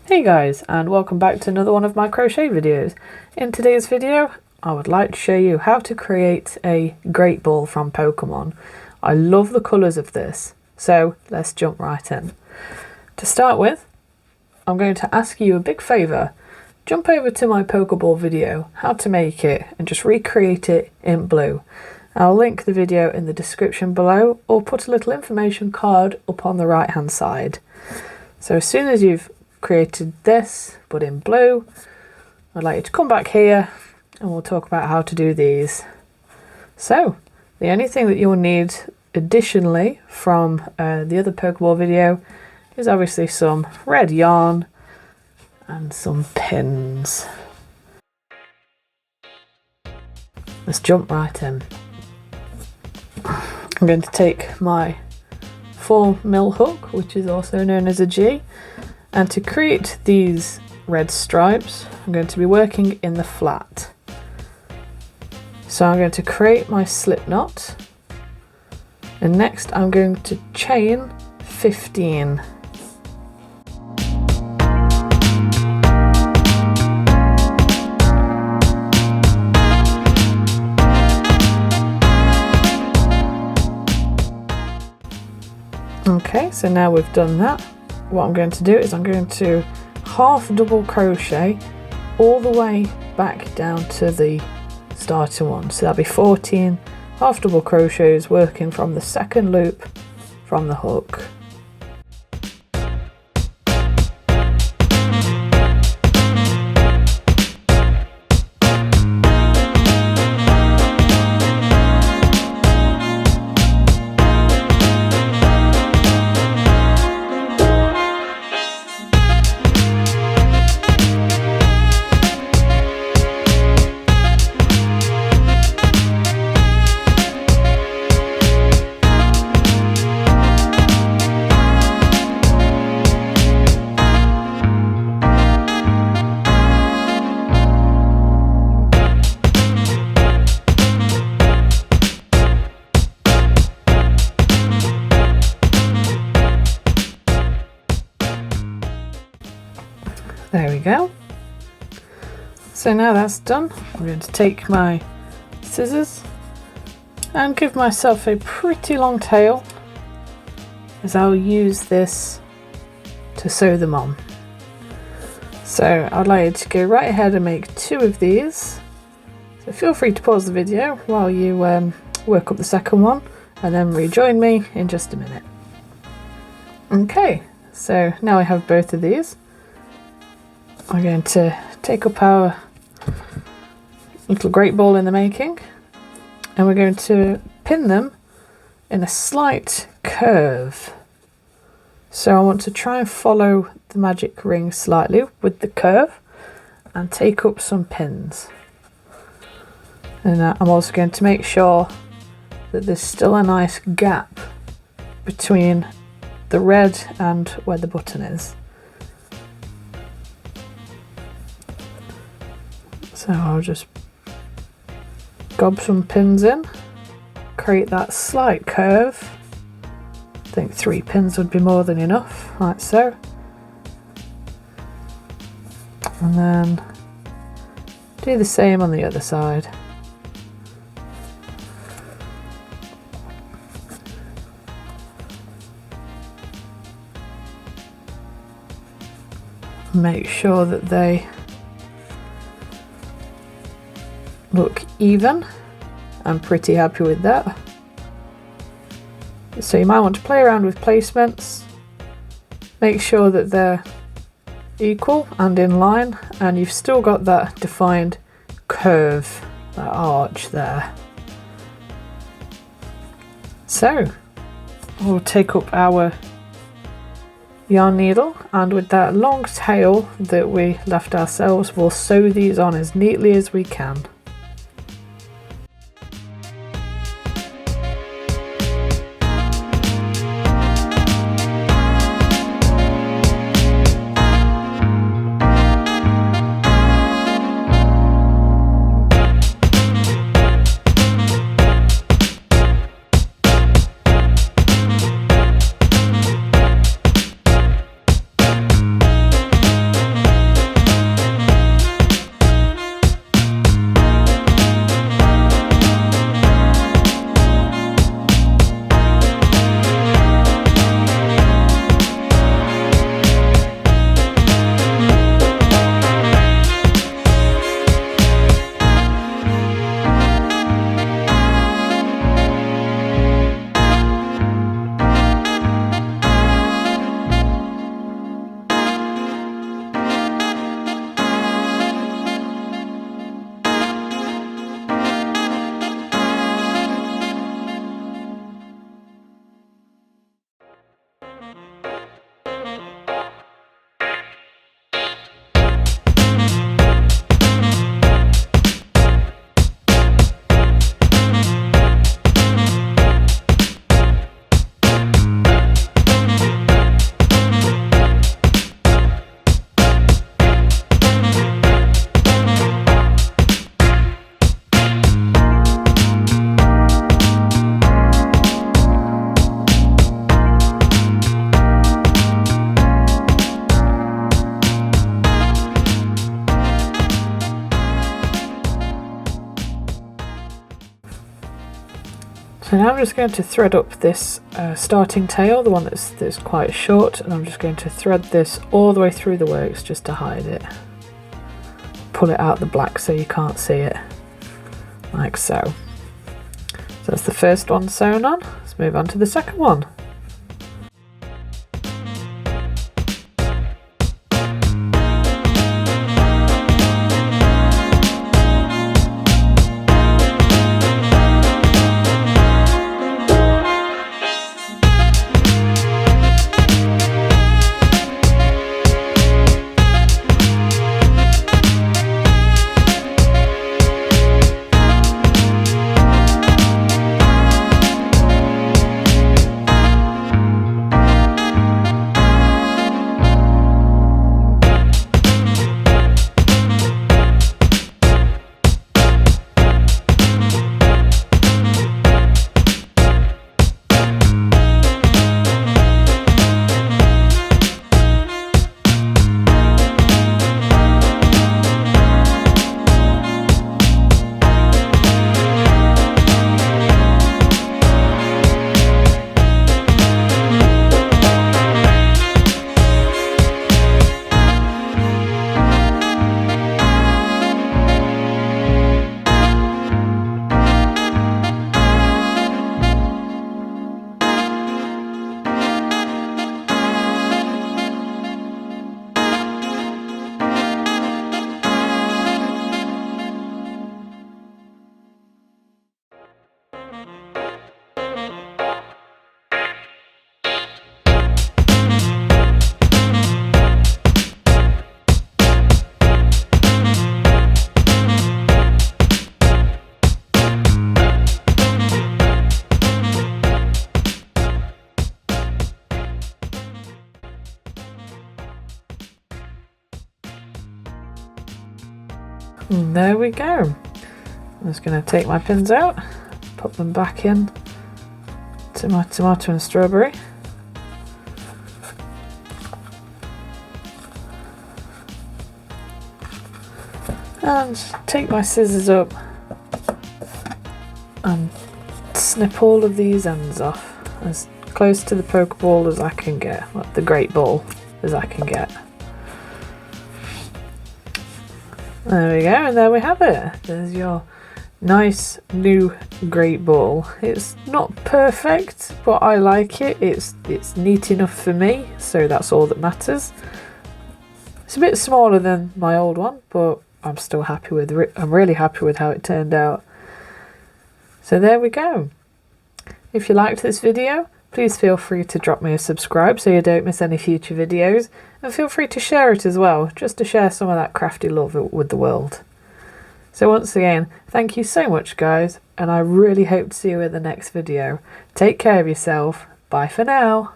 Hey guys, and welcome back to another one of my crochet videos. In today's video I would like to show you how to create a Greatball from Pokemon. I love the colours of this, so let's jump right in. To start with, I'm going to ask you a big favour. Jump over to my pokeball video, how to make it, and just recreate it in blue. I'll link the video in the description below or put a little information card up on the right hand side. So as soon as you've created this but in blue, I'd like you to come back here and we'll talk about how to do these. So the only thing that you'll need additionally from the other pokeball video is obviously some red yarn and some pins. Let's jump right in. I'm going to take my 4mm hook, which is also known as a G, and to create these red stripes I'm going to be working in the flat. So I'm going to create my slip knot, and next I'm going to chain 15. Okay, so now we've done that, what I'm going to do is I'm going to half double crochet all the way back down to the starting one. So that'll be 14 half double crochets working from the second loop from the hook. There we go. So now that's done, I'm going to take my scissors and give myself a pretty long tail, as I'll use this to sew them on. So I'd like you to go right ahead and make 2 of these. So feel free to pause the video while you work up the second one and then rejoin me in just a minute. Okay, so now I have both of these. I'm going to take up our little Greatball in the making, and we're going to pin them in a slight curve. So I want to try and follow the magic ring slightly with the curve and take up some pins. And I'm also going to make sure that there's still a nice gap between the red and where the button is. So I'll just gob some pins in, create that slight curve. I think 3 pins would be more than enough, like so. And then do the same on the other side. Make sure that they look even. I'm pretty happy with that. So you might want to play around with placements, make sure that they're equal and in line, and you've still got that defined curve, that arch there. So we'll take up our yarn needle, and with that long tail that we left ourselves, we'll sew these on as neatly as we can. So now I'm just going to thread up this starting tail, the one that's quite short, and I'm just going to thread this all the way through the works just to hide it. Pull it out the black so you can't see it, like so. So that's the first one sewn on. Let's move on to the second one. And there we go. I'm just going to take my pins out, put them back in to my tomato and strawberry. And take my scissors up and snip all of these ends off as close to the pokeball as I can get, like the Greatball as I can get. There we go, and there we have it. There's your nice new Greatball. It's not perfect, but I like it. It's neat enough for me, so that's all that matters. It's a bit smaller than my old one, but I'm still happy with it. I'm really happy with how it turned out. So there we go. If you liked this video, please feel free to drop me a subscribe so you don't miss any future videos, and feel free to share it as well, just to share some of that crafty love with the world. So once again, thank you so much guys, and I really hope to see you in the next video. Take care of yourself. Bye for now.